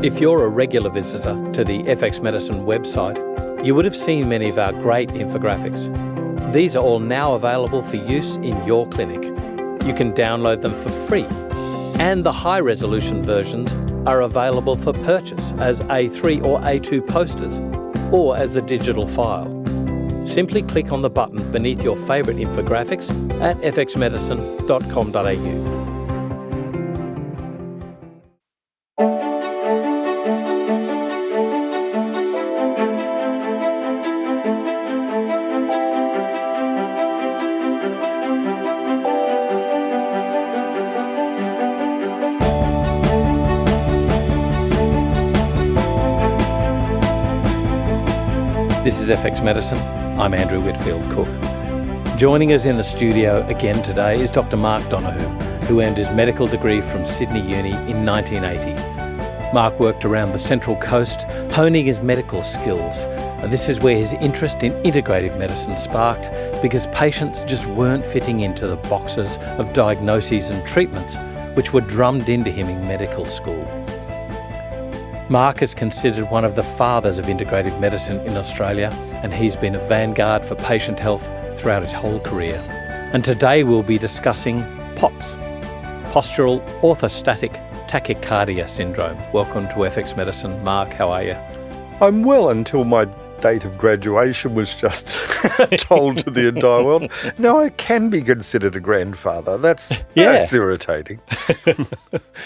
If you're a regular visitor to the FX Medicine website, you would have seen many of our great infographics. These are all now available for use in your clinic. You can download them for free, and the high-resolution versions are available for purchase as A3 or A2 posters or as a digital file. Simply click on the button beneath your favourite infographics at fxmedicine.com.au. This is FX Medicine. I'm Andrew Whitfield Cook. Joining us in the studio again today is Dr Mark Donohoe, who earned his medical degree from Sydney Uni in 1980. Mark worked around the Central Coast, honing his medical skills, and this is where his interest in integrative medicine sparked, because patients just weren't fitting into the boxes of diagnoses and treatments which were drummed into him in medical school. Mark is considered one of the fathers of integrative medicine in Australia, and he's been a vanguard for patient health throughout his whole career. And today we'll be discussing POTS, Postural Orthostatic Tachycardia syndrome. Welcome to FX Medicine. Mark, how are you? I'm well until my date of graduation was just told to the entire world. Now I can be considered a grandfather. That's irritating.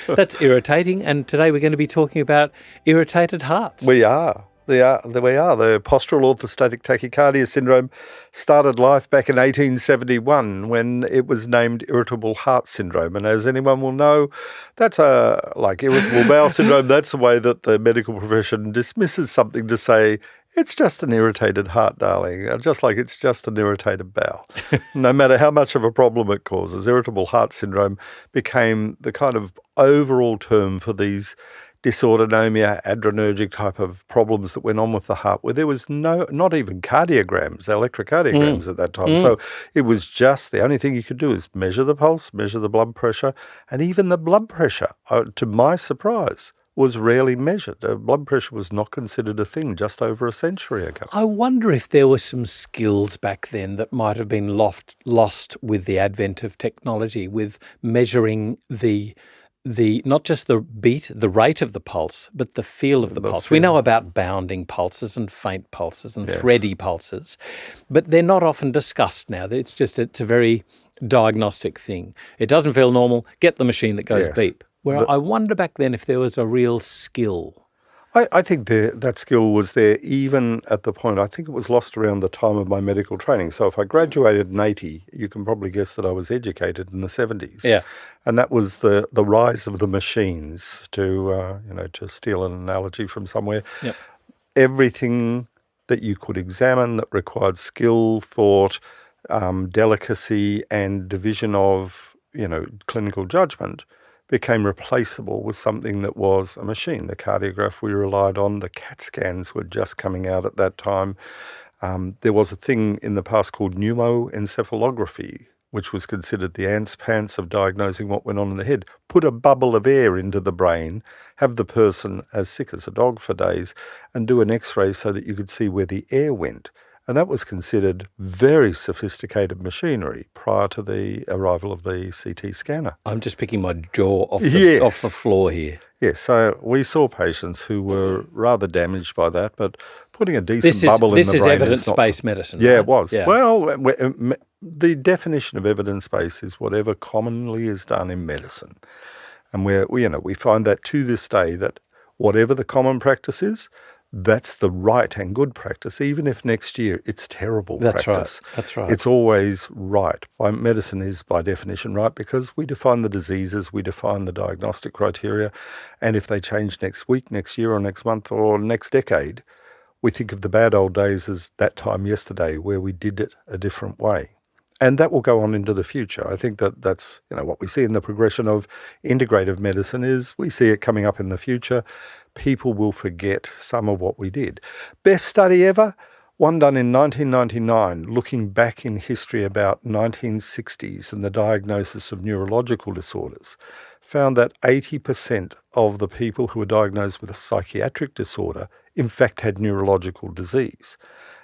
That's irritating. And today we're going to be talking about irritated hearts. We are. The Postural Orthostatic Tachycardia syndrome started life back in 1871 when it was named irritable heart syndrome. And as anyone will know, that's like irritable bowel syndrome. That's the way that the medical profession dismisses something to say, it's just an irritated heart, darling, just like it's just an irritated bowel. No matter how much of a problem it causes, irritable heart syndrome became the kind of overall term for these dysautonomia, adrenergic type of problems that went on with the heart, where there was not even cardiograms, electrocardiograms at that time. So it was just the only thing you could do is measure the pulse, measure the blood pressure, and even the blood pressure, to my surprise, was rarely measured. Blood pressure was not considered a thing just over a century ago. I wonder if there were some skills back then that might have been lost with the advent of technology, with measuring the not just the beat, the rate of the pulse, but the feel of the pulse. We know about bounding pulses and faint pulses and thready pulses, but they're not often discussed now. It's a very diagnostic thing. It doesn't feel normal, get the machine that goes beep. Where I wonder back then if there was a real skill. I think that skill was there even at the point, I think it was lost around the time of my medical training. So if I graduated in 80, you can probably guess that I was educated in the 70s. Yeah. And that was the rise of the machines, to steal an analogy from somewhere. Yep. Everything that you could examine that required skill, thought, delicacy and division of, clinical judgment became replaceable with something that was a machine. The cardiograph we relied on, the CAT scans were just coming out at that time. There was a thing in the past called pneumoencephalography, which was considered the ants' pants of diagnosing what went on in the head. Put a bubble of air into the brain, have the person as sick as a dog for days, and do an X-ray so that you could see where the air went. And that was considered very sophisticated machinery prior to the arrival of the CT scanner. I'm just picking my jaw off the floor here. Yes, so we saw patients who were rather damaged by that, but putting a decent bubble in the brain is not... This is evidence-based medicine, Yeah, right? It was. Yeah. Well, the definition of evidence-based is whatever commonly is done in medicine. And we find that to this day that whatever the common practice is, that's the right and good practice, even if next year it's terrible practice. That's right. It's always right. Medicine is by definition right because we define the diseases, we define the diagnostic criteria, and if they change next week, next year or next month or next decade, we think of the bad old days as that time yesterday where we did it a different way. And that will go on into the future. I think that's what we see in the progression of integrative medicine is we see it coming up in the future. People will forget some of what we did. Best study ever One done in 1999, looking back in history about 1960s and the diagnosis of neurological disorders, found that 80% of the people who were diagnosed with a psychiatric disorder in fact had neurological disease.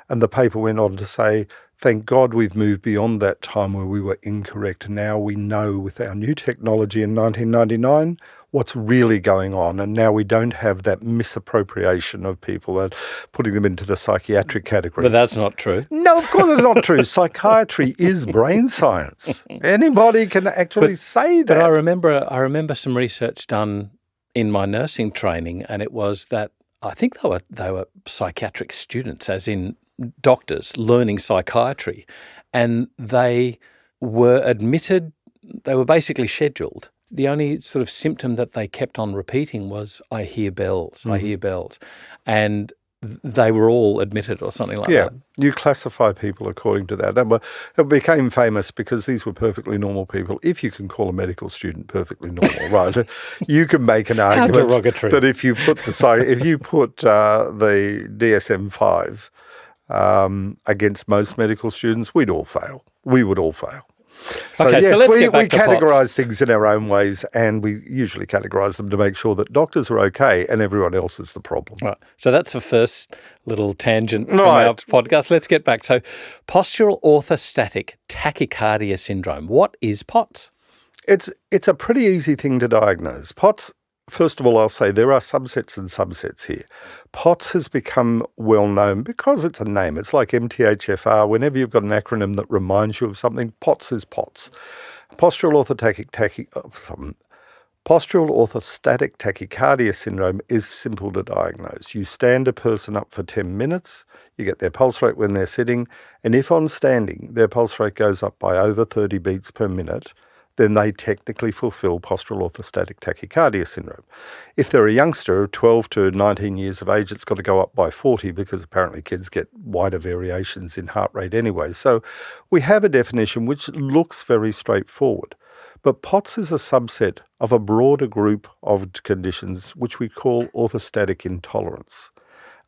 And the paper went on to say, thank God we've moved beyond that time where we were incorrect. Now we know with our new technology in 1999 what's really going on. And now we don't have that misappropriation of people and putting them into the psychiatric category. But that's not true. No, of course it's not true. Psychiatry is brain science. Anybody can actually say that. But I remember some research done in my nursing training, and it was that I think they were psychiatric students, as in doctors learning psychiatry, and they were admitted, they were basically scheduled. The only sort of symptom that they kept on repeating was, I hear bells, I hear bells. And they were all admitted or something like that. Yeah, you classify people according to that. That became famous because these were perfectly normal people. If you can call a medical student perfectly normal, right? You can make an argument that if you put the DSM-5 against most medical students, we'd all fail. We would all fail. So, okay, yes, so let's get back to categorise things in our own ways, and we usually categorise them to make sure that doctors are okay and everyone else is the problem. Right. So that's the first little tangent from our podcast. Let's get back. So postural orthostatic tachycardia syndrome. What is POTS? It's a pretty easy thing to diagnose. POTS, first of all, I'll say there are subsets and subsets here. POTS has become well known because it's a name. It's like MTHFR. Whenever you've got an acronym that reminds you of something, POTS is POTS. Postural orthostatic tachycardia syndrome is simple to diagnose. You stand a person up for 10 minutes, you get their pulse rate when they're sitting, and if on standing their pulse rate goes up by over 30 beats per minute, then they technically fulfill postural orthostatic tachycardia syndrome. If they're a youngster, 12 to 19 years of age, it's got to go up by 40 because apparently kids get wider variations in heart rate anyway. So we have a definition which looks very straightforward. But POTS is a subset of a broader group of conditions which we call orthostatic intolerance.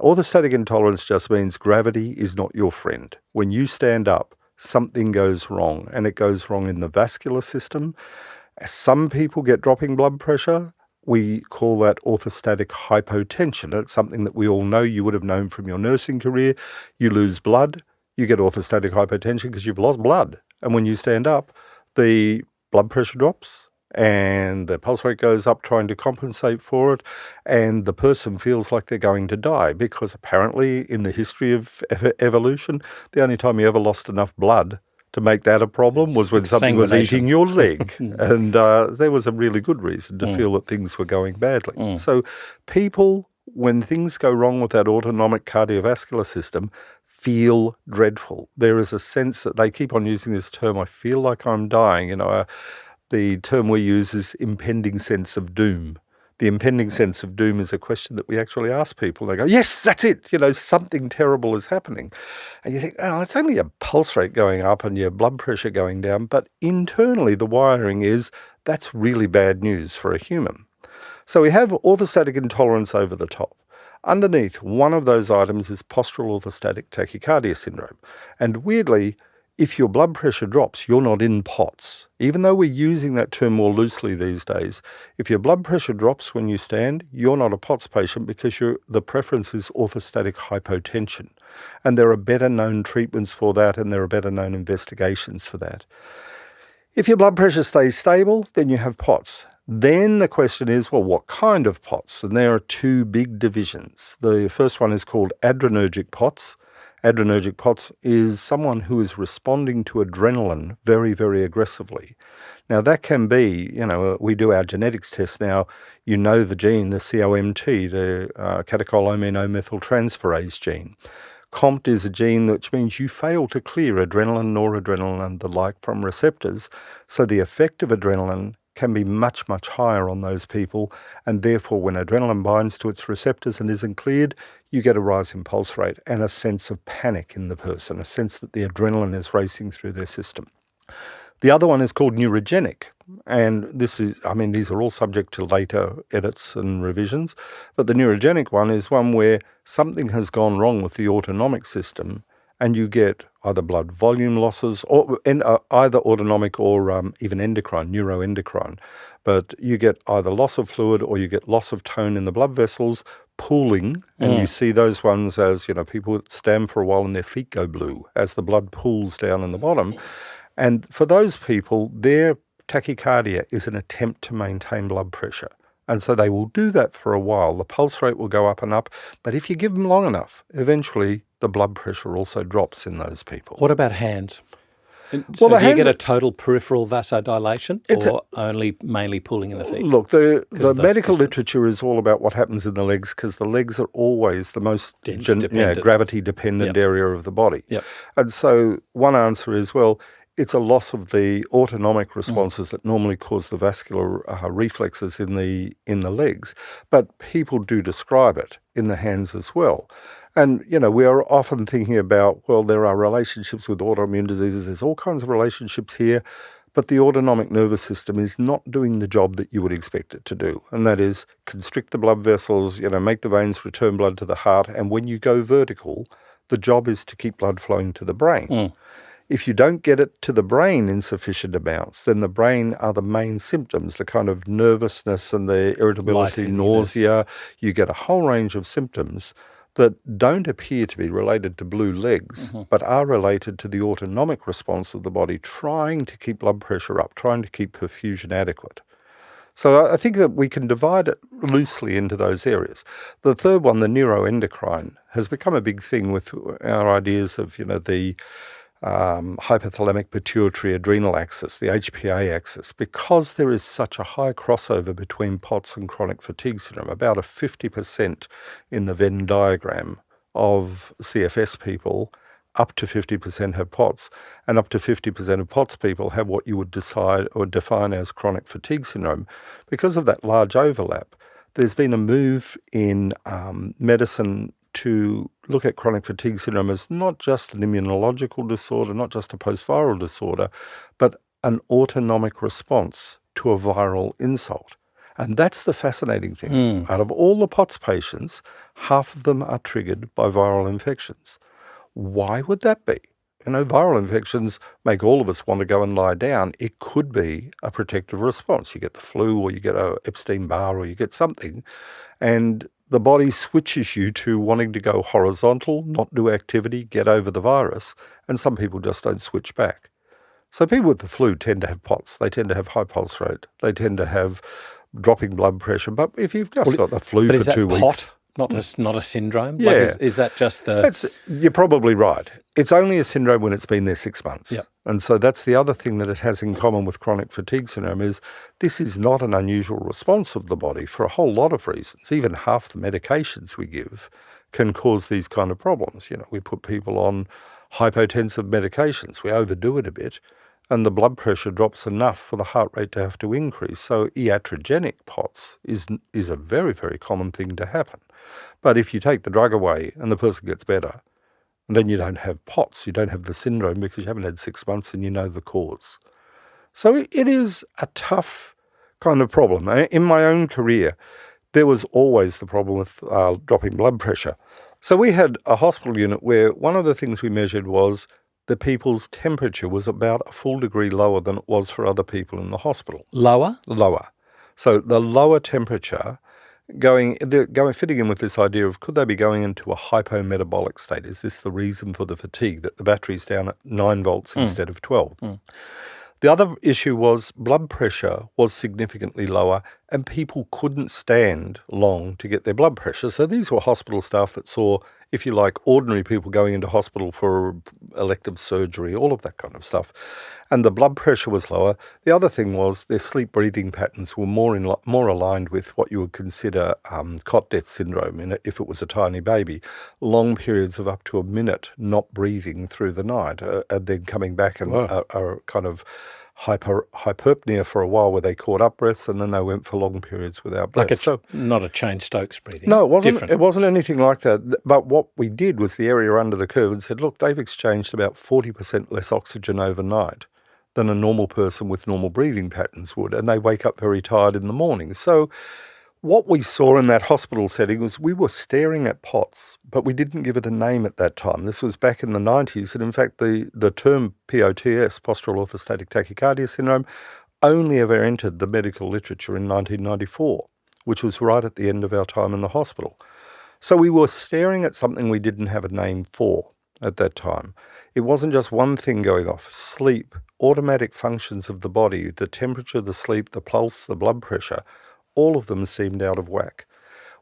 Orthostatic intolerance just means gravity is not your friend. When you stand up, something goes wrong, and it goes wrong in the vascular system. Some people get dropping blood pressure. We call that orthostatic hypotension. It's something that we all know. You would have known from your nursing career. You lose blood, you get orthostatic hypotension because you've lost blood. And when you stand up, the blood pressure drops and the pulse rate goes up trying to compensate for it, and the person feels like they're going to die because apparently in the history of evolution, the only time you ever lost enough blood to make that a problem was when something was eating your leg. And there was a really good reason to feel that things were going badly. So people, when things go wrong with that autonomic cardiovascular system, feel dreadful. There is a sense that they keep on using this term, I feel like I'm dying. The term we use is impending sense of doom. The impending sense of doom is a question that we actually ask people. They go, yes, that's it. Something terrible is happening. And you think, oh, it's only a pulse rate going up and your blood pressure going down. But internally, the wiring is that's really bad news for a human. So we have orthostatic intolerance over the top. Underneath, one of those items is postural orthostatic tachycardia syndrome. And weirdly, if your blood pressure drops, you're not in POTS. Even though we're using that term more loosely these days, if your blood pressure drops when you stand, you're not a POTS patient because the preference is orthostatic hypotension. And there are better known treatments for that, and there are better known investigations for that. If your blood pressure stays stable, then you have POTS. Then the question is, well, what kind of POTS? And there are two big divisions. The first one is called adrenergic POTS. Adrenergic POTS is someone who is responding to adrenaline very, very aggressively. Now, that can be, we do our genetics test now. You know the gene, the COMT, the catecholaminomethyltransferase gene. COMT is a gene which means you fail to clear adrenaline, noradrenaline, and the like from receptors. So the effect of adrenaline can be much, much higher on those people, and therefore when adrenaline binds to its receptors and isn't cleared, you get a rise in pulse rate and a sense of panic in the person, a sense that the adrenaline is racing through their system. The other one is called neurogenic. and this is, these are all subject to later edits and revisions, but the neurogenic one is one where something has gone wrong with the autonomic system, and you get either blood volume losses, or either autonomic or even endocrine, neuroendocrine. But you get either loss of fluid or you get loss of tone in the blood vessels, pooling, and you see those ones as, people stand for a while and their feet go blue as the blood pools down in the bottom. And for those people, their tachycardia is an attempt to maintain blood pressure. And so they will do that for a while. The pulse rate will go up and up, but if you give them long enough, eventually the blood pressure also drops in those people. What about hands? So do you get a total peripheral vasodilation or only mainly pooling in the feet? Look, the medical literature is all about what happens in the legs, because the legs are always the most gravity-dependent area of the body. Yep. And so one answer is, well, it's a loss of the autonomic responses that normally cause the vascular reflexes in the legs. But people do describe it in the hands as well. And, we are often thinking about, well, there are relationships with autoimmune diseases. There's all kinds of relationships here. But the autonomic nervous system is not doing the job that you would expect it to do. And that is constrict the blood vessels, make the veins return blood to the heart. And when you go vertical, the job is to keep blood flowing to the brain. If you don't get it to the brain in sufficient amounts, then the brain are the main symptoms, the kind of nervousness and the irritability, nausea. You get a whole range of symptoms that don't appear to be related to blue legs, but are related to the autonomic response of the body trying to keep blood pressure up, trying to keep perfusion adequate. So I think that we can divide it loosely into those areas. The third one, the neuroendocrine, has become a big thing with our ideas of, the hypothalamic pituitary adrenal axis, the HPA axis, because there is such a high crossover between POTS and chronic fatigue syndrome, about a 50% in the Venn diagram of CFS people, up to 50% have POTS, and up to 50% of POTS people have what you would decide or define as chronic fatigue syndrome. Because of that large overlap, there's been a move in medicine to look at chronic fatigue syndrome as not just an immunological disorder, not just a post-viral disorder, but an autonomic response to a viral insult. And that's the fascinating thing. Out of all the POTS patients, half of them are triggered by viral infections. Why would that be? Viral infections make all of us want to go and lie down. It could be a protective response. You get the flu, or you get a Epstein-Barr, or you get something, and the body switches you to wanting to go horizontal, not do activity, get over the virus, and some people just don't switch back. So people with the flu tend to have POTS. They tend to have high pulse rate. They tend to have dropping blood pressure. But if you've just got the flu for 2 weeks... POT, not a syndrome? Yeah. Is that just the... You're probably right. It's only a syndrome when it's been there 6 months. Yep. And so that's the other thing that it has in common with chronic fatigue syndrome is this is not an unusual response of the body for a whole lot of reasons. Even half the medications we give can cause these kind of problems. We put people on hypotensive medications. We overdo it a bit, and the blood pressure drops enough for the heart rate to have to increase. So iatrogenic POTS is a very, very common thing to happen. But if you take the drug away and the person gets better, then you don't have POTS, you don't have the syndrome because you haven't had 6 months and you know the cause. So it is a tough kind of problem. In my own career, there was always the problem with dropping blood pressure. So we had a hospital unit where one of the things we measured was the people's temperature was about a full degree lower than it was for other people in the hospital. Lower? Lower. So the lower temperature... fitting in with this idea of could they be going into a hypometabolic state? Is this the reason for the fatigue, that the battery's down at 9 volts instead of 12? The other issue was blood pressure was significantly lower and people couldn't stand long to get their blood pressure. So these were hospital staff that saw, if you like, ordinary people going into hospital for elective surgery, all of that kind of stuff. And the blood pressure was lower. The other thing was their sleep-breathing patterns were more aligned with what you would consider cot death syndrome if it was a tiny baby. Long periods of up to a minute not breathing through the night and then coming back and are kind of hyperpnea for a while where they caught up breaths and then they went for long periods without breath. Not a Cheyne-Stokes breathing. No, it wasn't. Different. It wasn't anything like that. But what we did was the area under the curve and said, look, they've exchanged about 40% less oxygen overnight than a normal person with normal breathing patterns would, and they wake up very tired in the morning. So what we saw in that hospital setting was we were staring at POTS, but we didn't give it a name at that time. This was back in the 90s, and in fact the term POTS, Postural Orthostatic Tachycardia Syndrome, only ever entered the medical literature in 1994, which was right at the end of our time in the hospital. So we were staring at something we didn't have a name for at that time. It wasn't just one thing going off. Sleep, automatic functions of the body, the temperature, the sleep, the pulse, the blood pressure, all of them seemed out of whack.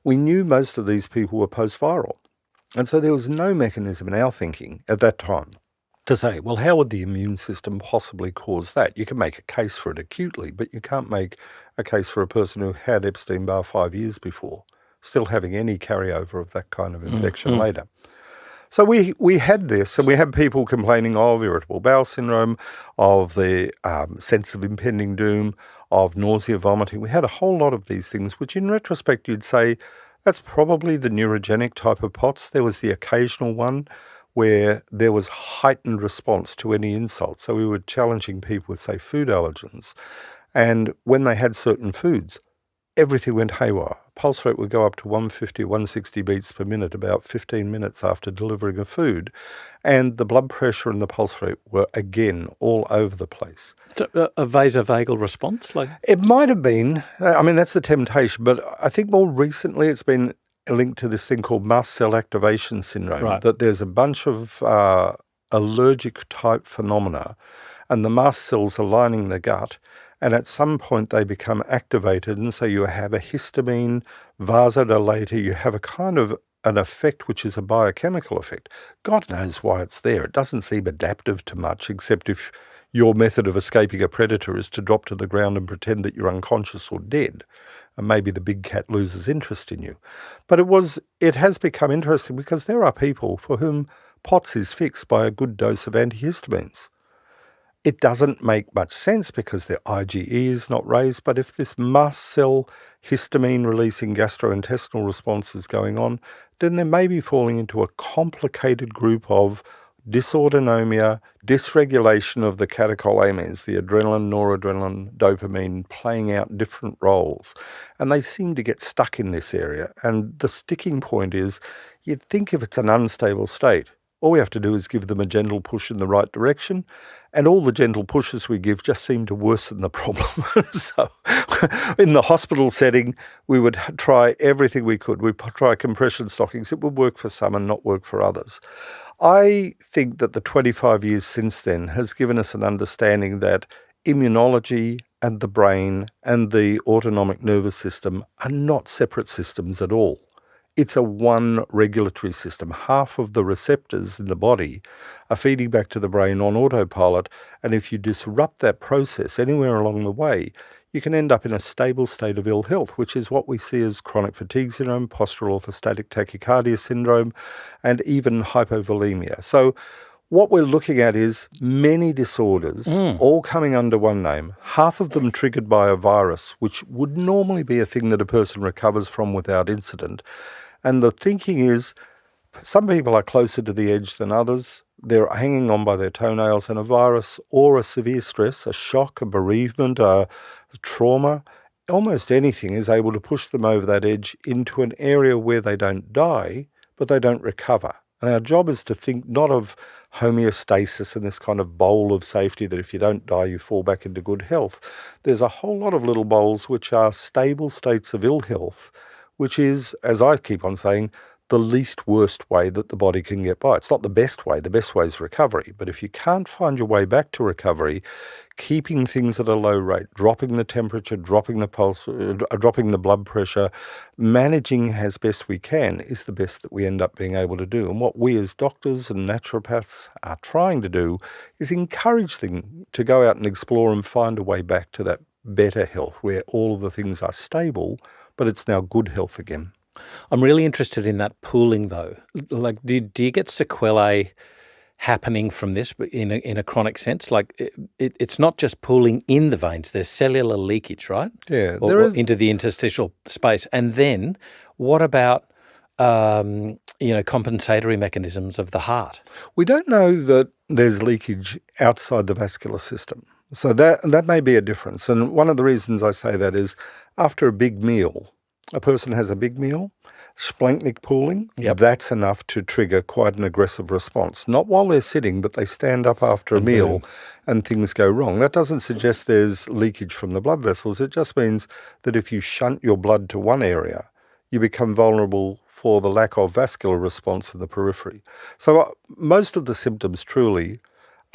We knew most of these people were post-viral. And so there was no mechanism in our thinking at that time to say, well, how would the immune system possibly cause that? You can make a case for it acutely, but you can't make a case for a person who had Epstein-Barr 5 years before, still having any carryover of that kind of infection later. So we had this, and we had people complaining of irritable bowel syndrome, of the sense of impending doom, of nausea, vomiting. We had a whole lot of these things, which in retrospect you'd say that's probably the neurogenic type of POTS. There was the occasional one where there was heightened response to any insult. So we were challenging people with, say, food allergens. And when they had certain foods, everything went haywire. Pulse rate would go up to 150, 160 beats per minute about 15 minutes after delivering a food. And the blood pressure and the pulse rate were, again, all over the place. So, a vasovagal response? It might have been. I mean, that's the temptation. But I think more recently it's been linked to this thing called mast cell activation syndrome, right, that there's a bunch of allergic type phenomena, and the mast cells are lining the gut. And at some point they become activated, and so you have a histamine, vasodilator, you have a kind of an effect which is a biochemical effect. God knows why it's there. It doesn't seem adaptive to much, except if your method of escaping a predator is to drop to the ground and pretend that you're unconscious or dead. And maybe the big cat loses interest in you. But it has become interesting because there are people for whom POTS is fixed by a good dose of antihistamines. It doesn't make much sense because their IgE is not raised, but if this mast cell histamine-releasing gastrointestinal response is going on, then they may be falling into a complicated group of dysautonomia, dysregulation of the catecholamines, the adrenaline, noradrenaline, dopamine, playing out different roles. And they seem to get stuck in this area. And the sticking point is, you'd think if it's an unstable state, all we have to do is give them a gentle push in the right direction, and all the gentle pushes we give just seem to worsen the problem. So in the hospital setting, we would try everything we could. We'd try compression stockings. It would work for some and not work for others. I think that the 25 years since then has given us an understanding that immunology and the brain and the autonomic nervous system are not separate systems at all. It's a one regulatory system. Half of the receptors in the body are feeding back to the brain on autopilot, and if you disrupt that process anywhere along the way, you can end up in a stable state of ill health, which is what we see as chronic fatigue syndrome, postural orthostatic tachycardia syndrome, and even hypovolemia. So what we're looking at is many disorders, all coming under one name, half of them triggered by a virus, which would normally be a thing that a person recovers from without incident. And the thinking is, some people are closer to the edge than others. They're hanging on by their toenails, and a virus or a severe stress, a shock, a bereavement, a trauma, almost anything is able to push them over that edge into an area where they don't die, but they don't recover. And our job is to think not of homeostasis and this kind of bowl of safety that if you don't die, you fall back into good health. There's a whole lot of little bowls which are stable states of ill health, which is, as I keep on saying, the least worst way that the body can get by. It's not the best way. The best way is recovery. But if you can't find your way back to recovery, keeping things at a low rate, dropping the temperature, dropping the pulse, dropping the blood pressure, managing as best we can is the best that we end up being able to do. And what we as doctors and naturopaths are trying to do is encourage them to go out and explore and find a way back to that better health where all of the things are stable, but it's now good health again. I'm really interested in that pooling, though. Like, do you get sequelae happening from this in a chronic sense? Like, it's not just pooling in the veins. There's cellular leakage, right? Yeah. Or into the interstitial space. And then what about, compensatory mechanisms of the heart? We don't know that there's leakage outside the vascular system. So that may be a difference. And one of the reasons I say that is after a big meal, a person has a big meal, splanchnic pooling, that's enough to trigger quite an aggressive response. Not while they're sitting, but they stand up after a meal and things go wrong. That doesn't suggest there's leakage from the blood vessels. It just means that if you shunt your blood to one area, you become vulnerable for the lack of vascular response in the periphery. So most of the symptoms truly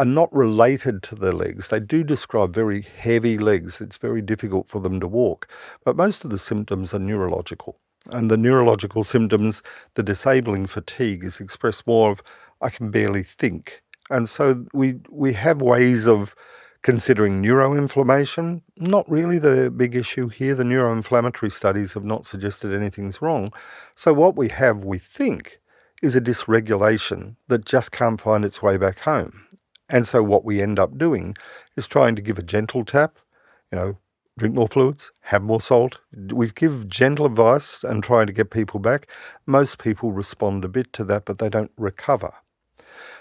are not related to their legs. They do describe very heavy legs. It's very difficult for them to walk. But most of the symptoms are neurological. And the neurological symptoms, the disabling fatigue is expressed more of, I can barely think. And so we have ways of considering neuroinflammation. Not really the big issue here. The neuroinflammatory studies have not suggested anything's wrong. So what we have, we think, is a dysregulation that just can't find its way back home. And so what we end up doing is trying to give a gentle tap, drink more fluids, have more salt. We give gentle advice and trying to get people back. Most people respond a bit to that, but they don't recover.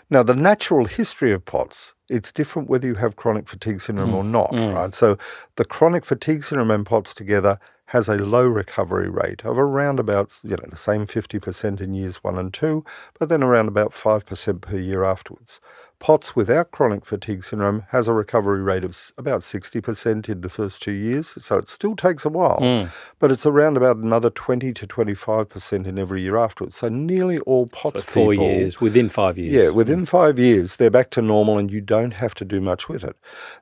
Now, the natural history of POTS, it's different whether you have chronic fatigue syndrome or not, right? So the chronic fatigue syndrome and POTS together has a low recovery rate of around about, the same 50% in years 1 and 2, but then around about 5% per year afterwards. POTS without chronic fatigue syndrome has a recovery rate of about 60% in the first 2 years, so it still takes a while, but it's around about another 20 to 25% in every year afterwards. So nearly all POTS people... 4 years, within 5 years. Yeah, within 5 years, they're back to normal and you don't have to do much with it.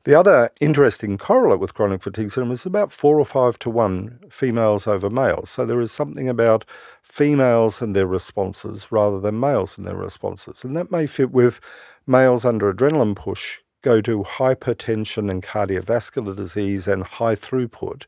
The other interesting correlate with chronic fatigue syndrome is about 4 or 5 to 1 females over males. So there is something about females and their responses rather than males and their responses. And that may fit with males under adrenaline push go to hypertension and cardiovascular disease and high throughput,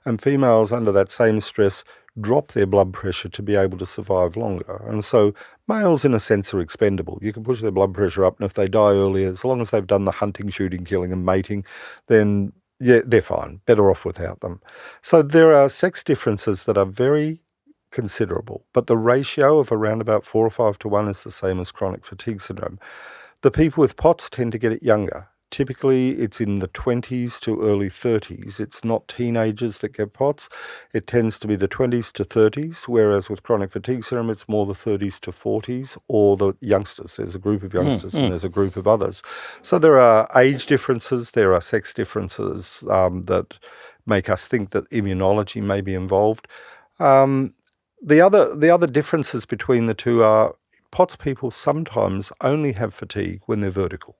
and females under that same stress drop their blood pressure to be able to survive longer. And so males, in a sense, are expendable. You can push their blood pressure up, and if they die early, as long as they've done the hunting, shooting, killing and mating, then they're fine, better off without them. So there are sex differences that are very considerable, but the ratio of around about 4 or 5 to 1 is the same as chronic fatigue syndrome. The people with POTS tend to get it younger. Typically, it's in the 20s to early 30s. It's not teenagers that get POTS. It tends to be the 20s to 30s, whereas with chronic fatigue syndrome, it's more the 30s to 40s, or the youngsters. There's a group of youngsters and there's a group of others. So there are age differences, there are sex differences that make us think that immunology may be involved. The other differences between the two are POTS people sometimes only have fatigue when they're vertical.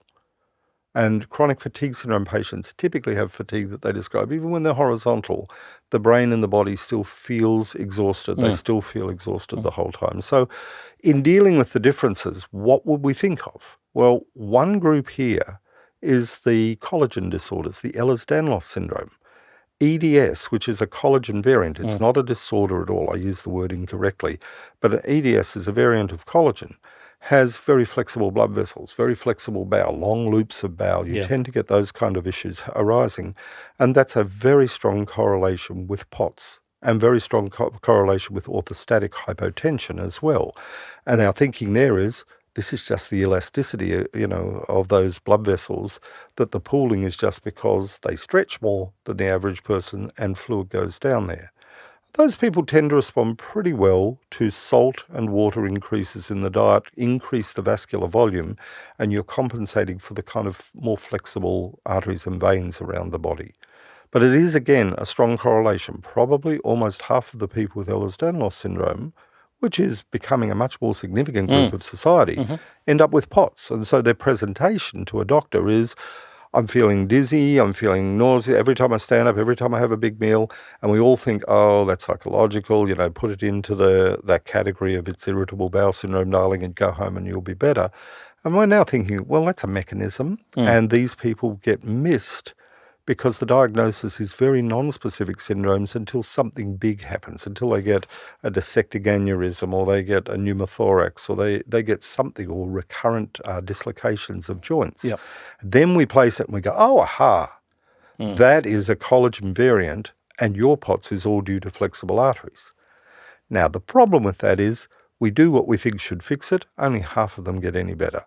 And chronic fatigue syndrome patients typically have fatigue that they describe. Even when they're horizontal, the brain and the body still feels exhausted. They still feel exhausted the whole time. So in dealing with the differences, what would we think of? Well, one group here is the collagen disorders, the Ehlers-Danlos syndrome. EDS, which is a collagen variant, it's not a disorder at all. I use the word incorrectly. But an EDS is a variant of collagen, has very flexible blood vessels, very flexible bowel, long loops of bowel. You tend to get those kind of issues arising. And that's a very strong correlation with POTS and very strong correlation with orthostatic hypotension as well. And our thinking there is, this is just the elasticity, of those blood vessels, that the pooling is just because they stretch more than the average person and fluid goes down there. Those people tend to respond pretty well to salt and water increases in the diet, increase the vascular volume, and you're compensating for the kind of more flexible arteries and veins around the body. But it is, again, a strong correlation. Probably almost half of the people with Ehlers-Danlos syndrome, which is becoming a much more significant group of society, end up with POTS. And so their presentation to a doctor is, I'm feeling dizzy, I'm feeling nausea every time I stand up, every time I have a big meal. And we all think, oh, that's psychological, put it into that category of it's irritable bowel syndrome, darling, and go home and you'll be better. And we're now thinking, well, that's a mechanism. And these people get missed because the diagnosis is very non-specific syndromes until something big happens, until they get a dissecting aneurysm or they get a pneumothorax or they get something, or recurrent dislocations of joints. Then we place it and we go, oh, aha, that is a collagen variant and your POTS is all due to flexible arteries. Now, the problem with that is we do what we think should fix it, only half of them get any better.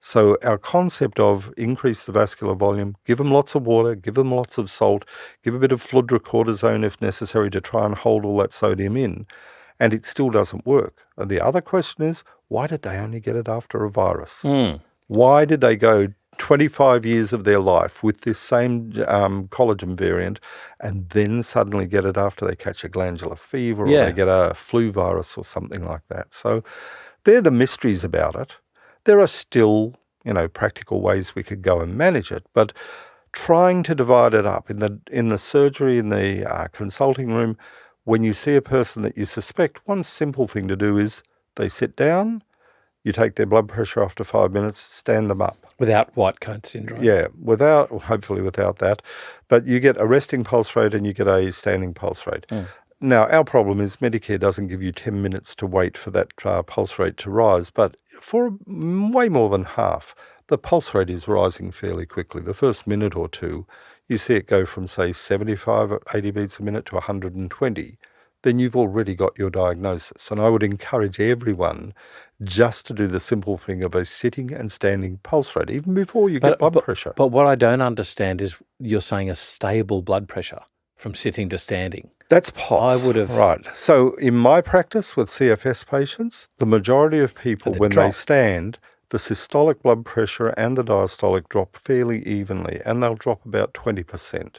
So our concept of increase the vascular volume, give them lots of water, give them lots of salt, give a bit of fludrocortisone if necessary to try and hold all that sodium in, and it still doesn't work. And the other question is, why did they only get it after a virus? Why did they go 25 years of their life with this same collagen variant and then suddenly get it after they catch a glandular fever or they get a flu virus or something like that? So they're the mysteries about it. There are still, practical ways we could go and manage it, but trying to divide it up in the surgery, in the consulting room, when you see a person that you suspect, one simple thing to do is they sit down, you take their blood pressure after 5 minutes, stand them up. Without white coat syndrome. Yeah, hopefully without that. But you get a resting pulse rate and you get a standing pulse rate. Now, our problem is Medicare doesn't give you 10 minutes to wait for that pulse rate to rise, but for way more than half, the pulse rate is rising fairly quickly. The first minute or two, you see it go from, say, 75 or 80 beats a minute to 120. Then you've already got your diagnosis. And I would encourage everyone just to do the simple thing of a sitting and standing pulse rate, even before you get blood pressure. But what I don't understand is you're saying a stable blood pressure from sitting to standing. That's POTS. I would have... Right. So in my practice with CFS patients, the majority of people, when they stand, the systolic blood pressure and the diastolic drop fairly evenly, and they'll drop about 20%.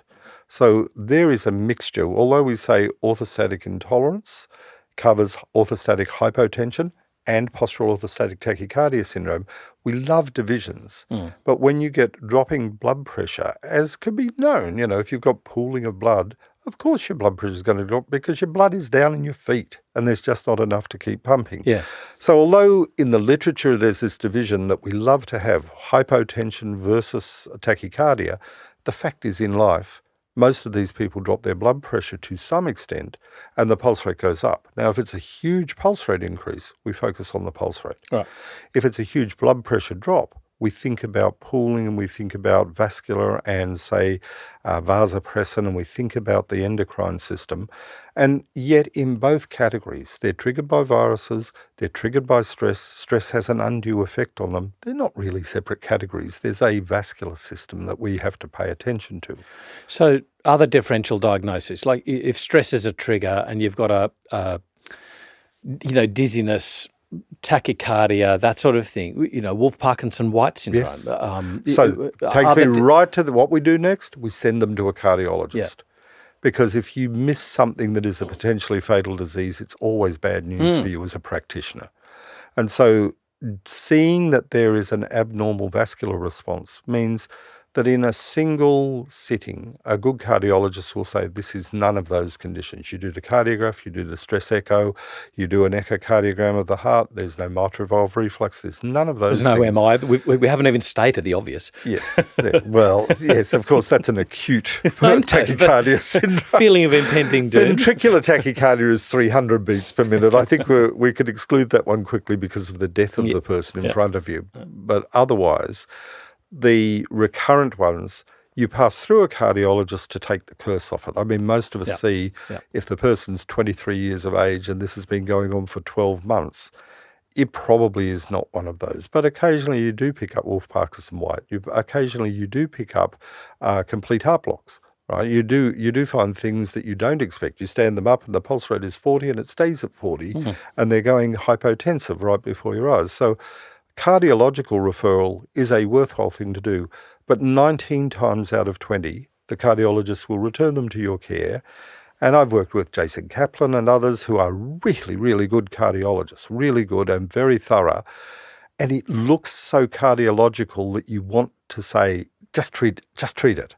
So there is a mixture. Although we say orthostatic intolerance covers orthostatic hypotension and postural orthostatic tachycardia syndrome, we love divisions. But when you get dropping blood pressure, as can be known, if you've got pooling of blood, of course your blood pressure is going to drop because your blood is down in your feet and there's just not enough to keep pumping. So although in the literature there's this division that we love to have, hypotension versus tachycardia, the fact is in life, most of these people drop their blood pressure to some extent and the pulse rate goes up. Now, if it's a huge pulse rate increase, we focus on the pulse rate. Right. If it's a huge blood pressure drop, we think about pooling and we think about vascular and, say, vasopressin, and we think about the endocrine system. And yet in both categories, they're triggered by viruses, they're triggered by stress. Stress has an undue effect on them. They're not really separate categories. There's a vascular system that we have to pay attention to. So other differential diagnoses, like if stress is a trigger and you've got dizziness, tachycardia, that sort of thing, Wolff-Parkinson-White syndrome. Yes. So takes me right to what we do next. We send them to a cardiologist. Because if you miss something that is a potentially fatal disease, it's always bad news for you as a practitioner. And so seeing that there is an abnormal vascular response means that in a single sitting, a good cardiologist will say, this is none of those conditions. You do the cardiograph, you do the stress echo, you do an echocardiogram of the heart, there's no mitral valve reflux, there's none of those things. There's no MI. We haven't even stated the obvious. Well, yes, of course, that's an acute tachycardia syndrome. Feeling of impending doom. Ventricular tachycardia is 300 beats per minute. I think we could exclude that one quickly because of the death of the person in front of you. But otherwise, the recurrent ones, you pass through a cardiologist to take the curse off it. I mean, most of us see if the person's 23 years of age and this has been going on for 12 months, it probably is not one of those. But occasionally you do pick up Wolff-Parkinson-White. Occasionally you do pick up complete heart blocks. Right, you do find things that you don't expect. You stand them up and the pulse rate is 40 and it stays at 40 and they're going hypotensive right before your eyes. So cardiological referral is a worthwhile thing to do, but 19 times out of 20, the cardiologist will return them to your care. And I've worked with Jason Kaplan and others who are really, really good cardiologists, really good and very thorough. And it looks so cardiological that you want to say, just treat it.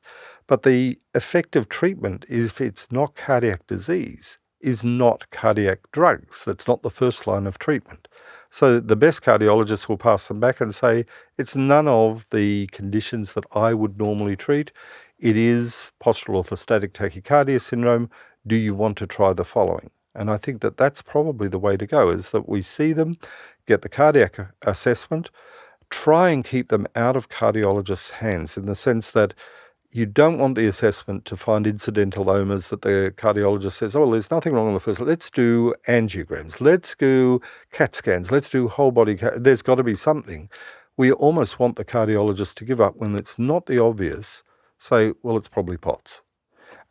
But the effective treatment, if it's not cardiac disease, is not cardiac drugs. That's not the first line of treatment. So the best cardiologists will pass them back and say, it's none of the conditions that I would normally treat. It is postural orthostatic tachycardia syndrome. Do you want to try the following? And I think that that's probably the way to go, is that we see them, get the cardiac assessment, try and keep them out of cardiologists' hands in the sense that you don't want the assessment to find incidentalomas that the cardiologist says, oh, well, there's nothing wrong on the first. Let's do angiograms. Let's do CAT scans. Let's do whole body. There's got to be something. we almost want the cardiologist to give up when it's not the obvious, say, well, it's probably POTS,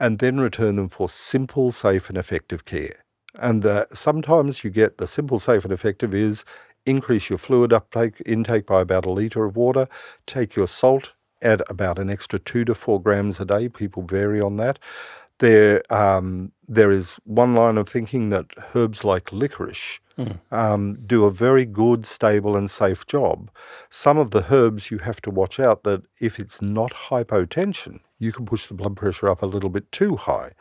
and then return them for simple, safe and effective care. And sometimes you get the simple, safe and effective is increase your fluid intake by about a litre of water, take your salt, add about an extra 2 to 4 grams a day. People vary on that. There is one line of thinking that herbs like licorice do a very good, stable and safe job. Some of the herbs you have to watch out that if it's not hypotension, you can push the blood pressure up a little bit too high.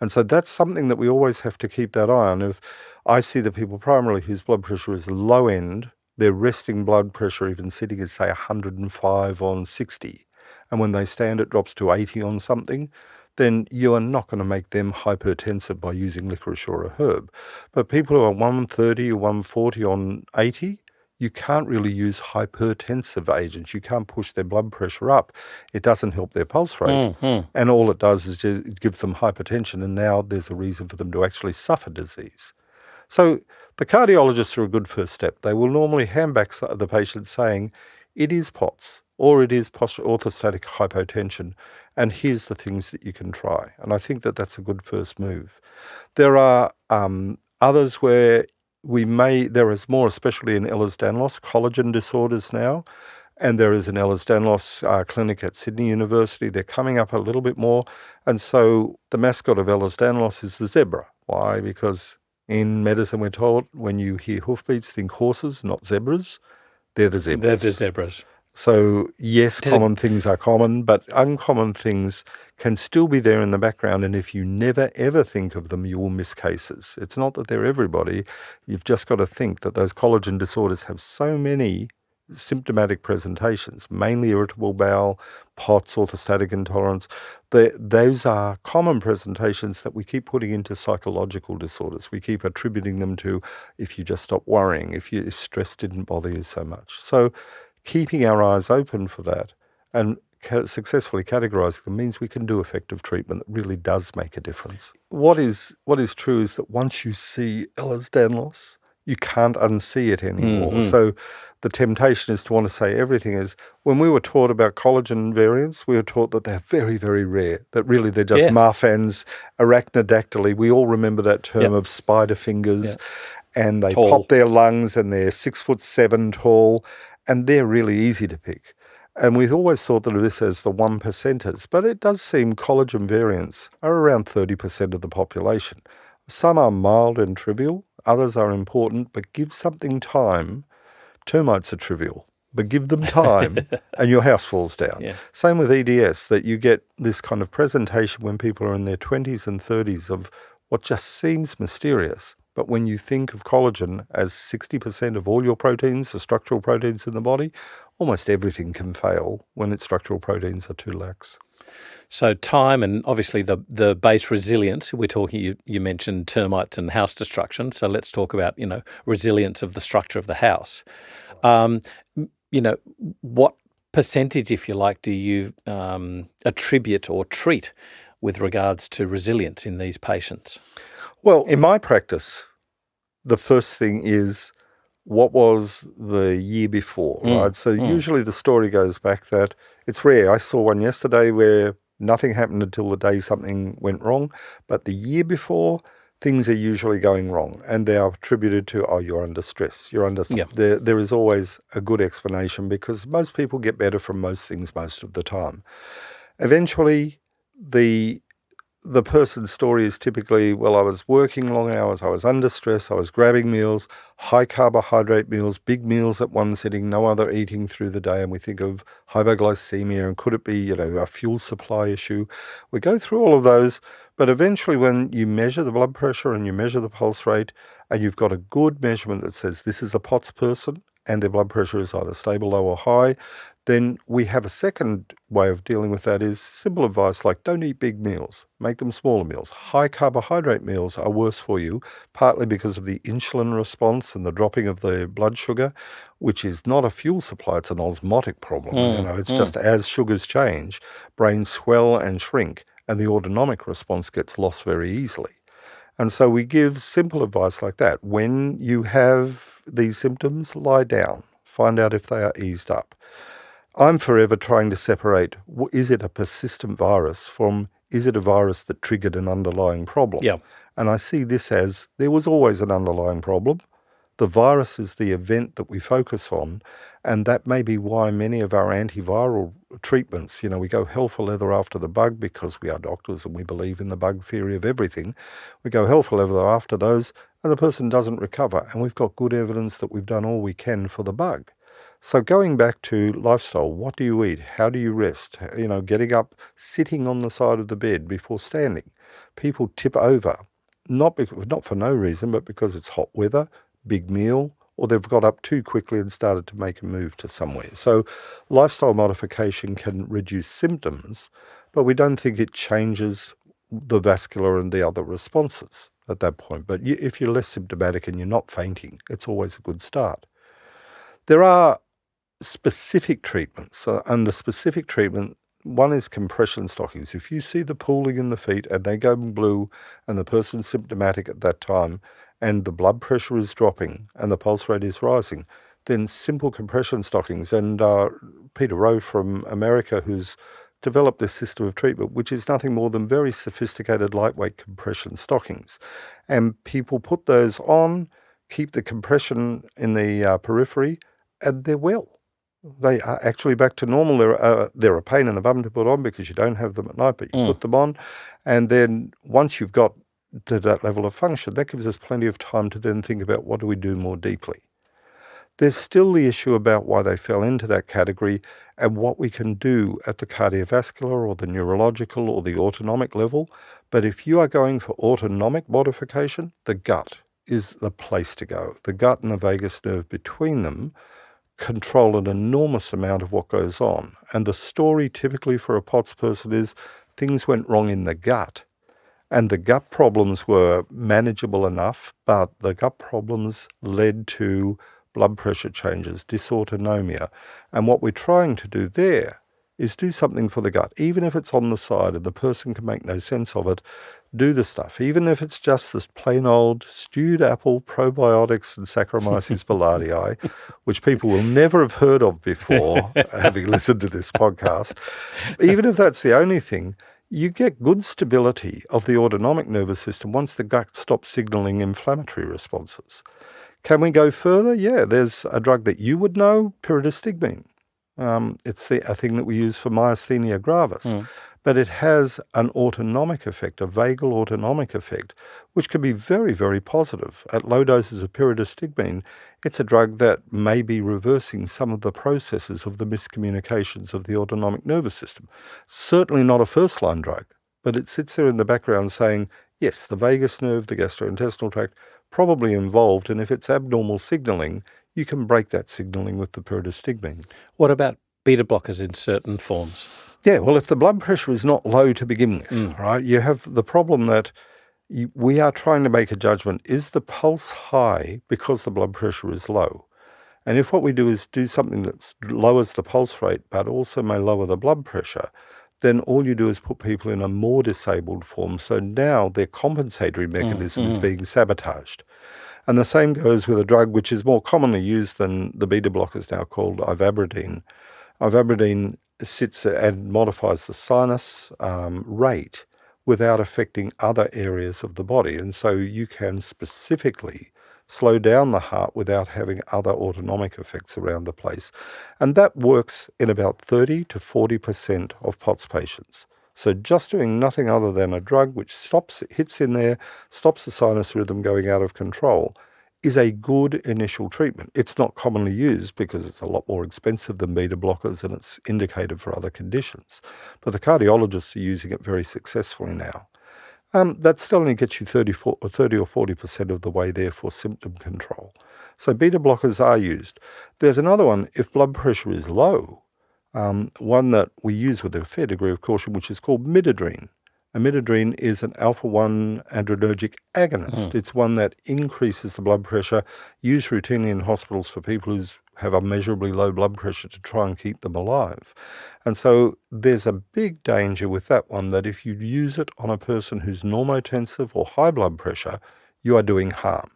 And so that's something that we always have to keep that eye on. If I see the people primarily whose blood pressure is low end, their resting blood pressure even sitting at, say, 105 on 60, and when they stand it drops to 80 on something, then you are not going to make them hypertensive by using licorice or a herb. But people who are 130 or 140 on 80, you can't really use hypertensive agents. You can't push their blood pressure up. It doesn't help their pulse rate. And all it does is just give them hypertension, and now there's a reason for them to actually suffer disease. So the cardiologists are a good first step. They will normally hand back the patient saying, it is POTS or it is postural orthostatic hypotension, and here's the things that you can try. And I think that that's a good first move. There are others where there is more, especially in Ehlers-Danlos, collagen disorders now, and there is an Ehlers-Danlos clinic at Sydney University. They're coming up a little bit more, and so the mascot of Ehlers-Danlos is the zebra. Why? Because in medicine we're told when you hear hoofbeats, think horses, not zebras. They're the zebras. They're the zebras. So yes, common things are common, but uncommon things can still be there in the background, and if you never ever think of them, you will miss cases. It's not that they're everybody. You've just got to think that those collagen disorders have so many symptomatic presentations, mainly irritable bowel, POTS, orthostatic intolerance. Those are common presentations that we keep putting into psychological disorders. We keep attributing them to if you just stop worrying, if stress didn't bother you so much. So keeping our eyes open for that and successfully categorizing them means we can do effective treatment that really does make a difference. What is true is that once you see Ehlers-Danlos, you can't unsee it anymore. So the temptation is to want to say everything is, when we were taught about collagen variants, we were taught that they're very, very rare, that really they're just Marfan's, arachnodactyly. We all remember that term of spider fingers, and they pop their lungs and they're 6'7" tall, and they're really easy to pick. And we've always thought of this as the 1%ers, but it does seem collagen variants are around 30% of the population. Some are mild and trivial, others are important, but give something time. Termites are trivial, but give them time and your house falls down. Same with EDS, that you get this kind of presentation when people are in their 20s and 30s of what just seems mysterious. But when you think of collagen as 60% of all your proteins, the structural proteins in the body, almost everything can fail when its structural proteins are too lax. So time and obviously the base resilience, we're talking, you mentioned termites and house destruction. So let's talk about, resilience of the structure of the house. What percentage, if you like, do you attribute or treat with regards to resilience in these patients? Well, in my practice, the first thing is what was the year before, right? So usually the story goes back that it's rare. I saw one yesterday where nothing happened until the day something went wrong, but the year before, things are usually going wrong, and they are attributed to, you're under stress. You're under. There is always a good explanation because most people get better from most things most of the time. Eventually, the person's story is typically, I was working long hours, I was under stress, I was grabbing meals, high carbohydrate meals, big meals at one sitting, no other eating through the day, and we think of hypoglycemia, and could it be, a fuel supply issue? We go through all of those, but eventually when you measure the blood pressure and you measure the pulse rate, and you've got a good measurement that says this is a POTS person, and their blood pressure is either stable, low or high, then we have a second way of dealing with that is simple advice like don't eat big meals, make them smaller meals. High carbohydrate meals are worse for you, partly because of the insulin response and the dropping of the blood sugar, which is not a fuel supply, it's an osmotic problem. It's just as sugars change, brains swell and shrink, and the autonomic response gets lost very easily. And so we give simple advice like that. When you have these symptoms, lie down. find out if they are eased up. I'm forever trying to separate, is it a persistent virus from, is it a virus that triggered an underlying problem? Yeah. And I see this as, there was always an underlying problem. The virus is the event that we focus on, and that may be why many of our antiviral treatments, we go hell for leather after the bug because we are doctors and we believe in the bug theory of everything. We go hell for leather after those, and the person doesn't recover, and we've got good evidence that we've done all we can for the bug. So going back to lifestyle, what do you eat? How do you rest? Getting up, sitting on the side of the bed before standing. People tip over, not for no reason, but because it's hot weather, big meal, or they've got up too quickly and started to make a move to somewhere. So lifestyle modification can reduce symptoms, but we don't think it changes the vascular and the other responses at that point. But if you're less symptomatic and you're not fainting, it's always a good start. There are specific treatments, and the specific treatment, one is compression stockings. If you see the pooling in the feet and they go blue and the person's symptomatic at that time and the blood pressure is dropping and the pulse rate is rising, then simple compression stockings. And Peter Rowe from America, who's developed this system of treatment, which is nothing more than very sophisticated lightweight compression stockings. And people put those on, keep the compression in the periphery, and they're well. They are actually back to normal. They're a pain in the bum to put on because you don't have them at night, but you put them on. And then once you've got to that level of function, that gives us plenty of time to then think about what do we do more deeply. There's still the issue about why they fell into that category and what we can do at the cardiovascular or the neurological or the autonomic level. But if you are going for autonomic modification, the gut is the place to go. The gut and the vagus nerve between them control an enormous amount of what goes on. And the story typically for a POTS person is things went wrong in the gut. And the gut problems were manageable enough, but the gut problems led to blood pressure changes, dysautonomia. And what we're trying to do there is do something for the gut, even if it's on the side and the person can make no sense of it. Do the stuff, even if it's just this plain old stewed apple, probiotics and Saccharomyces boulardii, which people will never have heard of before, having listened to this podcast. Even if that's the only thing, you get good stability of the autonomic nervous system once the gut stops signaling inflammatory responses. Can we go further? Yeah, there's a drug that you would know, pyridostigmine. It's a thing that we use for myasthenia gravis. But it has an autonomic effect, a vagal autonomic effect, which can be very, very positive. At low doses of pyridostigmine, it's a drug that may be reversing some of the processes of the miscommunications of the autonomic nervous system. Certainly not a first-line drug, but it sits there in the background saying, yes, the vagus nerve, the gastrointestinal tract, probably involved, and if it's abnormal signaling, you can break that signaling with the pyridostigmine. What about beta blockers in certain forms? Yeah, well, if the blood pressure is not low to begin with, right, you have the problem that we are trying to make a judgment. Is the pulse high because the blood pressure is low? And if what we do is do something that lowers the pulse rate but also may lower the blood pressure, then all you do is put people in a more disabled form. So now their compensatory mechanism is being sabotaged. And the same goes with a drug which is more commonly used than the beta blockers now called ivabradine. Ivabradine sits and modifies the sinus rate without affecting other areas of the body. And so you can specifically slow down the heart without having other autonomic effects around the place. And that works in about 30 to 40% of POTS patients. So just doing nothing other than a drug which hits in there, stops the sinus rhythm going out of control, is a good initial treatment. It's not commonly used because it's a lot more expensive than beta blockers and it's indicated for other conditions. But the cardiologists are using it very successfully now. That still only gets you 30 or 40% of the way there for symptom control. So beta blockers are used. There's another one, if blood pressure is low, one that we use with a fair degree of caution, which is called midodrine. Midodrine is an alpha-1 adrenergic agonist. It's one that increases the blood pressure, used routinely in hospitals for people who have unmeasurably low blood pressure to try and keep them alive. And so there's a big danger with that one that if you use it on a person who's normotensive or high blood pressure, you are doing harm.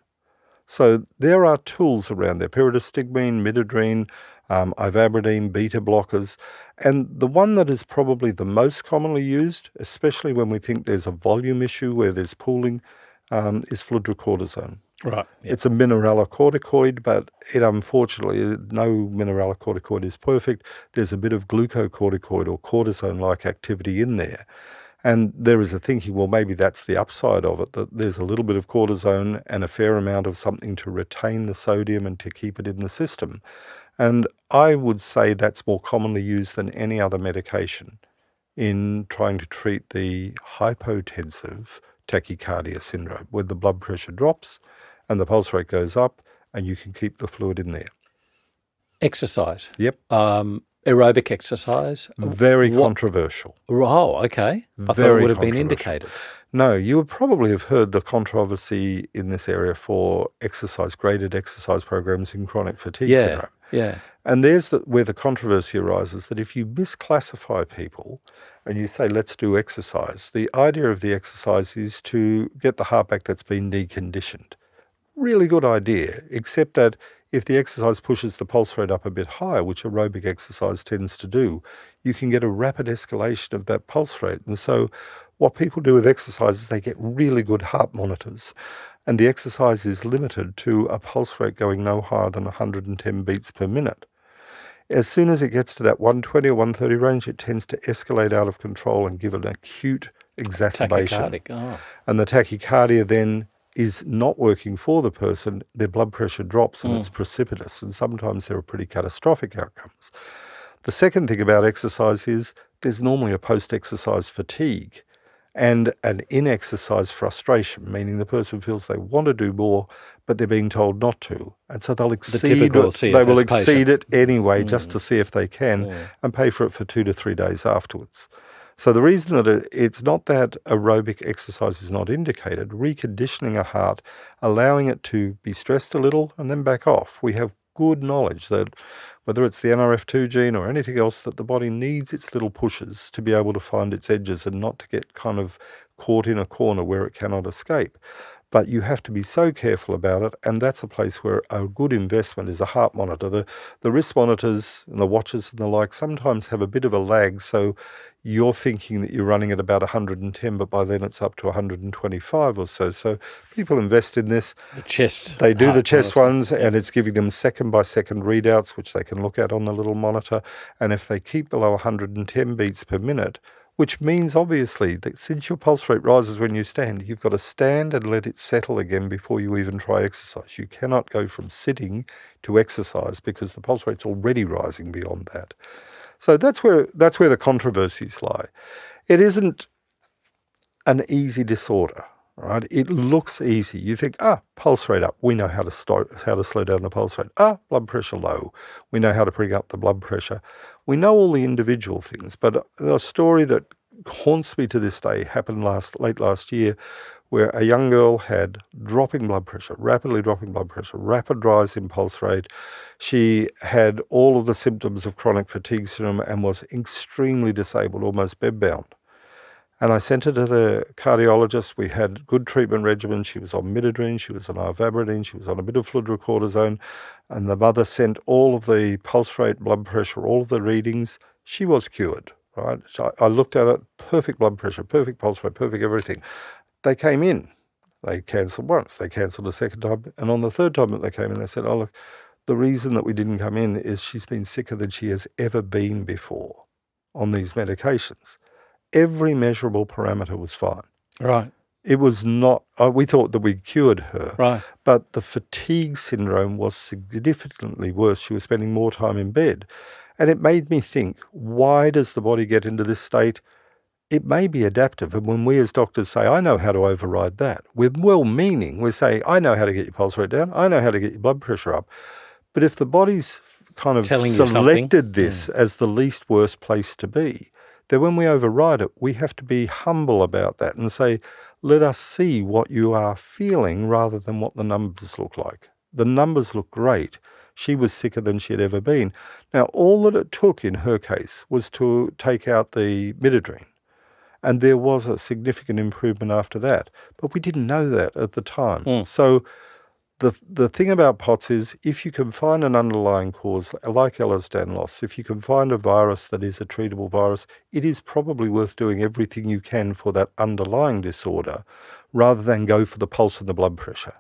So there are tools around there, pyridostigmine, midodrine, ivabradine, beta blockers. And the one that is probably the most commonly used, especially when we think there's a volume issue where there's pooling, is fludrocortisone. Right. Yep. It's a mineralocorticoid, but it unfortunately, no mineralocorticoid is perfect. There's a bit of glucocorticoid or cortisone-like activity in there. And there is a thinking, well, maybe that's the upside of it, that there's a little bit of cortisone and a fair amount of something to retain the sodium and to keep it in the system. And I would say that's more commonly used than any other medication in trying to treat the hypotensive tachycardia syndrome, where the blood pressure drops and the pulse rate goes up and you can keep the fluid in there. Exercise. Yep. Aerobic exercise. Very controversial. Oh, okay. I thought it would have been indicated. No, you would probably have heard the controversy in this area for graded exercise programs in chronic fatigue syndrome. Yeah. And there's where the controversy arises, that if you misclassify people and you say, let's do exercise, the idea of the exercise is to get the heart back that's been deconditioned. Really good idea, except that if the exercise pushes the pulse rate up a bit higher, which aerobic exercise tends to do, you can get a rapid escalation of that pulse rate. And so what people do with exercise is they get really good heart monitors, and the exercise is limited to a pulse rate going no higher than 110 beats per minute. As soon as it gets to that 120 or 130 range, it tends to escalate out of control and give an acute exacerbation. Tachycardic. Oh. And the tachycardia then is not working for the person, their blood pressure drops and it's precipitous, and sometimes there are pretty catastrophic outcomes. The second thing about exercise is there's normally a post-exercise fatigue and an in-exercise frustration, meaning the person feels they want to do more, but they're being told not to. And so they'll exceed it anyway, just to see if they can, and pay for it for 2 to 3 days afterwards. So the reason that it's not that aerobic exercise is not indicated, reconditioning a heart, allowing it to be stressed a little and then back off. We have good knowledge that whether it's the NRF2 gene or anything else, that the body needs its little pushes to be able to find its edges and not to get kind of caught in a corner where it cannot escape. But you have to be so careful about it, and that's a place where a good investment is a heart monitor. The wrist monitors and the watches and the like sometimes have a bit of a lag, so you're thinking that you're running at about 110, but by then it's up to 125 or so. So people invest in this. The chest. They do the chest ones, and it's giving them second-by-second readouts, which they can look at on the little monitor. And if they keep below 110 beats per minute, which means obviously that since your pulse rate rises when you stand, you've got to stand and let it settle again before you even try exercise. You cannot go from sitting to exercise because the pulse rate's already rising beyond that. So that's where the controversies lie. It isn't an easy disorder, right? It looks easy. You think, pulse rate up. We know how to slow down the pulse rate. Blood pressure low. We know how to bring up the blood pressure. We know all the individual things, but a story that haunts me to this day happened late last year, where a young girl had dropping blood pressure, rapidly dropping blood pressure, rapid rise in pulse rate. She had all of the symptoms of chronic fatigue syndrome and was extremely disabled, almost bedbound. And I sent her to the cardiologist. We had good treatment regimen. She was on midodrine, she was on ivabradine, she was on a bit of fludrocortisone, and the mother sent all of the pulse rate, blood pressure, all of the readings. She was cured, right? So I looked at it, perfect blood pressure, perfect pulse rate, perfect everything. They came in. They cancelled once. They cancelled a second time. And on the third time that they came in, they said, look, the reason that we didn't come in is she's been sicker than she has ever been before on these medications. Every measurable parameter was fine. Right. It was not, we thought that we cured her. Right. But the fatigue syndrome was significantly worse. She was spending more time in bed. And it made me think, why does the body get into this state? It may be adaptive, and when we as doctors say, I know how to override that, we're well-meaning. We're saying, I know how to get your pulse rate down, I know how to get your blood pressure up. But if the body's kind of selected this as the least worst place to be, then when we override it, we have to be humble about that and say, let us see what you are feeling rather than what the numbers look like. The numbers look great. She was sicker than she had ever been. Now, all that it took in her case was to take out the midodrine. And there was a significant improvement after that. But we didn't know that at the time. So The thing about POTS is if you can find an underlying cause, like Ehlers-Danlos, if you can find a virus that is a treatable virus, it is probably worth doing everything you can for that underlying disorder rather than go for the pulse and the blood pressure.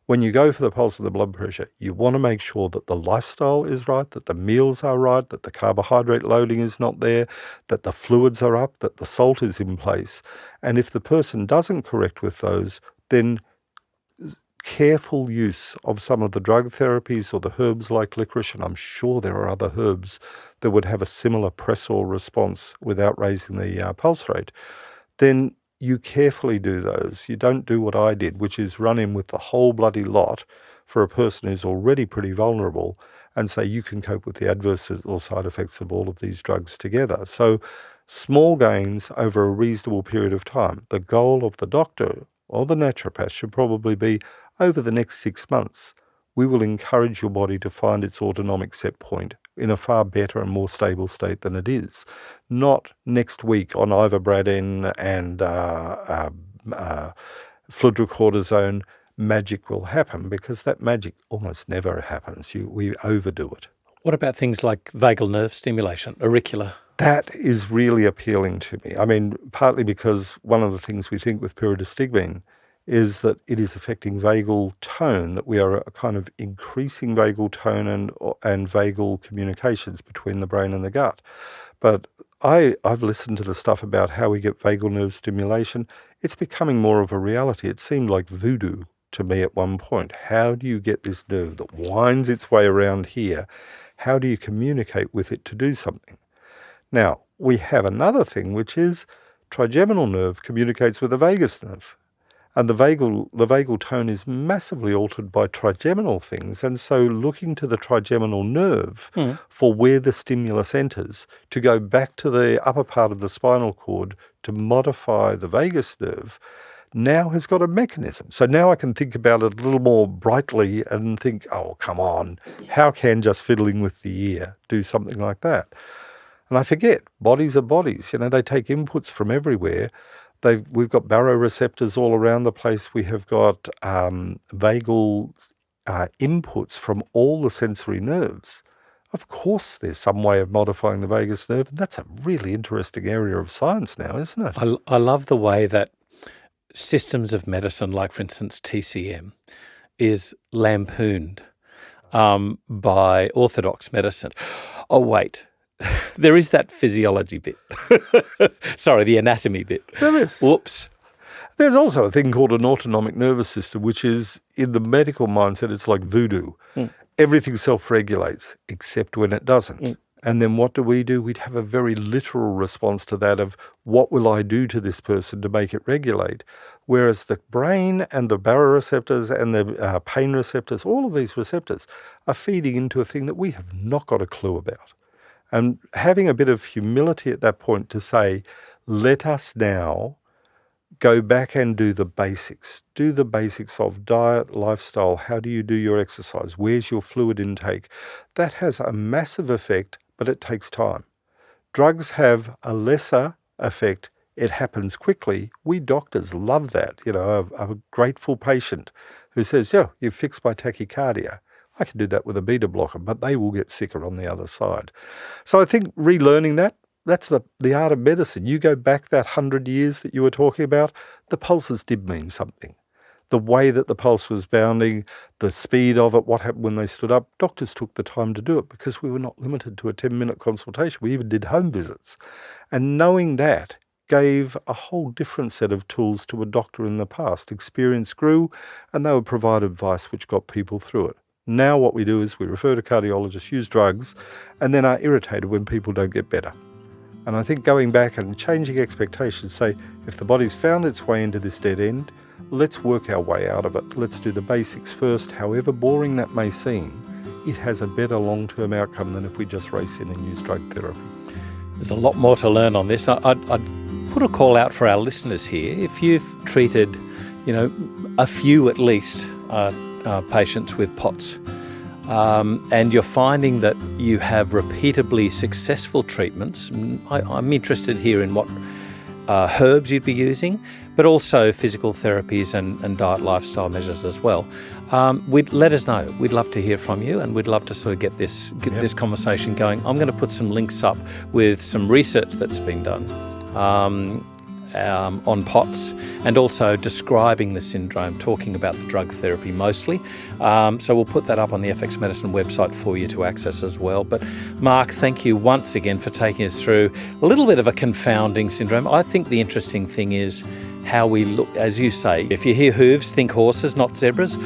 When you go for the pulse and the blood pressure, you want to make sure that the lifestyle is right, that the meals are right, that the carbohydrate loading is not there, that the fluids are up, that the salt is in place. And if the person doesn't correct with those, then careful use of some of the drug therapies or the herbs like licorice, and I'm sure there are other herbs that would have a similar pressor response without raising the pulse rate, then you carefully do those. You don't do what I did, which is run in with the whole bloody lot for a person who's already pretty vulnerable and say you can cope with the adverse or side effects of all of these drugs together. So small gains over a reasonable period of time. The goal of the doctor or the naturopath should probably be over the next 6 months, we will encourage your body to find its autonomic set point in a far better and more stable state than it is. Not next week on ivabradine and fludrocortisone, magic will happen, because that magic almost never happens. We overdo it. What about things like vagal nerve stimulation, auricular? That is really appealing to me. I mean, partly because one of the things we think with pyridostigmine is that it is affecting vagal tone, that we are kind of increasing vagal tone and vagal communications between the brain and the gut. But I've listened to the stuff about how we get vagal nerve stimulation. It's becoming more of a reality. It seemed like voodoo to me at one point. How do you get this nerve that winds its way around here? How do you communicate with it to do something? Now, we have another thing, which is trigeminal nerve communicates with the vagus nerve. And the vagal tone is massively altered by trigeminal things. And so looking to the trigeminal nerve for where the stimulus enters, to go back to the upper part of the spinal cord to modify the vagus nerve, now has got a mechanism. So now I can think about it a little more brightly and think, oh, come on, how can just fiddling with the ear do something like that? And I forget, bodies are bodies. You know, they take inputs from everywhere. We've got baroreceptors all around the place. We have got vagal inputs from all the sensory nerves. Of course, there's some way of modifying the vagus nerve, and that's a really interesting area of science now, isn't it? I love the way that systems of medicine, like, for instance, TCM, is lampooned by orthodox medicine. Oh, wait. There is that physiology bit. Sorry, the anatomy bit. There is. Whoops. There's also a thing called an autonomic nervous system, which is, in the medical mindset, it's like voodoo. Everything self-regulates, except when it doesn't. And then what do? We'd have a very literal response to that of, what will I do to this person to make it regulate? Whereas the brain and the baroreceptors and the pain receptors, all of these receptors are feeding into a thing that we have not got a clue about. And having a bit of humility at that point to say, let us now go back and do the basics. Do the basics of diet, lifestyle. How do you do your exercise? Where's your fluid intake? That has a massive effect, but it takes time. Drugs have a lesser effect. It happens quickly. We doctors love that. You know, a grateful patient who says, yeah, you've fixed my tachycardia. I can do that with a beta blocker, but they will get sicker on the other side. So I think relearning that's the art of medicine. You go back that 100 years that you were talking about, the pulses did mean something. The way that the pulse was bounding, the speed of it, what happened when they stood up, doctors took the time to do it because we were not limited to a 10-minute consultation. We even did home visits. And knowing that gave a whole different set of tools to a doctor in the past. Experience grew, and they would provide advice which got people through it. Now what we do is we refer to cardiologists, use drugs, and then are irritated when people don't get better. And I think going back and changing expectations, say, if the body's found its way into this dead end, let's work our way out of it. Let's do the basics first. However boring that may seem, it has a better long-term outcome than if we just race in and use drug therapy. There's a lot more to learn on this. I'd put a call out for our listeners here. If you've treated, a few at least patients with POTS, and you're finding that you have repeatably successful treatments, I'm interested here in what herbs you'd be using, but also physical therapies and diet lifestyle measures as well. Let us know. We'd love to hear from you, and we'd love to sort of get this conversation going. I'm going to put some links up with some research that's been done on POTS, and also describing the syndrome, talking about the drug therapy mostly. So we'll put that up on the FX Medicine website for you to access as well. But Mark, thank you once again for taking us through a little bit of a confounding syndrome. I think the interesting thing is how we look, as you say, if you hear hooves, think horses, not zebras.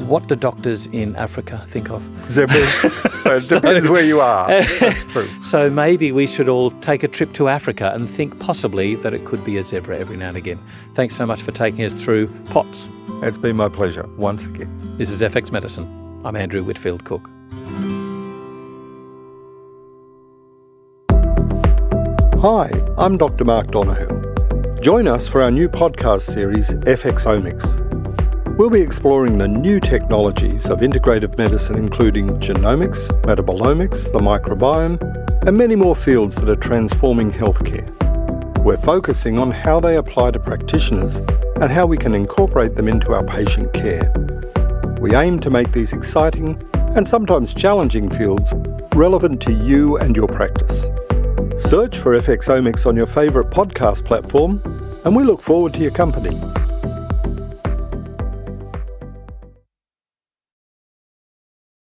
What do doctors in Africa think of? Zebras. It depends where you are. That's true. So maybe we should all take a trip to Africa and think possibly that it could be a zebra every now and again. Thanks so much for taking us through POTS. It's been my pleasure once again. This is FX Medicine. I'm Andrew Whitfield Cook. Hi, I'm Dr Mark Donohoe. Join us for our new podcast series, FXomics. We'll be exploring the new technologies of integrative medicine, including genomics, metabolomics, the microbiome, and many more fields that are transforming healthcare. We're focusing on how they apply to practitioners and how we can incorporate them into our patient care. We aim to make these exciting and sometimes challenging fields relevant to you and your practice. Search for FXomics on your favourite podcast platform, and we look forward to your company.